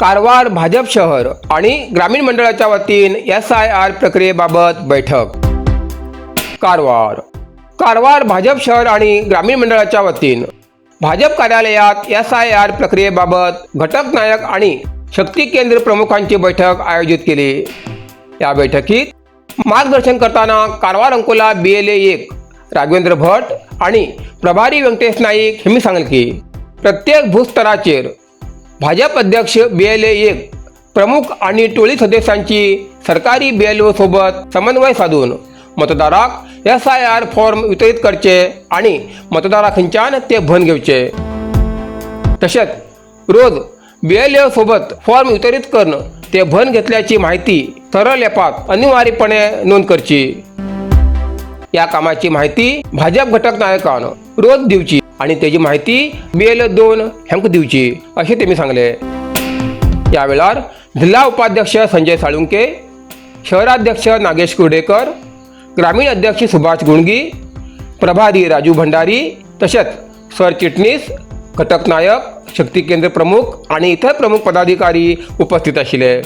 कारवार भाजप शहर आणि ग्रामीण मंडळाच्या वतीन SIR प्रक्रियेबाबत बैठक। कारवार भाजप शहर आणि ग्रामीण मंडळाच्या वतीन भाजप कार्यालयात SIR प्रक्रियेबाबत घटक नायक आणि शक्ती केंद्र प्रमुखांची बैठक आयोजित केली। या बैठकीत मार्गदर्शन करताना कारवार अंकोला BLA 1 राघवेंद्र भट आणि प्रभारी व्यंकटेश नाईक यांनी सांगितले की प्रत्येक भूस्तराचेर भाजप अध्यक्ष BLA 1 प्रमुख आणि टोळी सदस्यांची सरकारी BLO सोबत समन्वय साधून मतदाराक SIR फॉर्म वितरित करचे आणि मतदारा खंयच्यान ते भन घेवचे। तसेच रोज BLO सोबत फॉर्म वितरित करून ते भन घेतल्याची माहिती सरळ ॲपात अनिवार्यपणे नोंद करची। या कामाची माहिती भाजप घटक नायकान रोज दिवची आणि त्याची माहिती BLO 2 ह्यांक दिवची असे त्यांनी सांगले। या वेळार जिल्हा उपाध्यक्ष संजय साळुंके, शहराध्यक्ष नागेश कुर्डेकर, ग्रामीण अध्यक्ष सुभाष गुणगी, प्रभारी राजू भंडारी तसेच सरचिटणीस, घटक नायक, शक्ती केंद्र प्रमुख आणि इतर प्रमुख पदाधिकारी उपस्थित आशिले।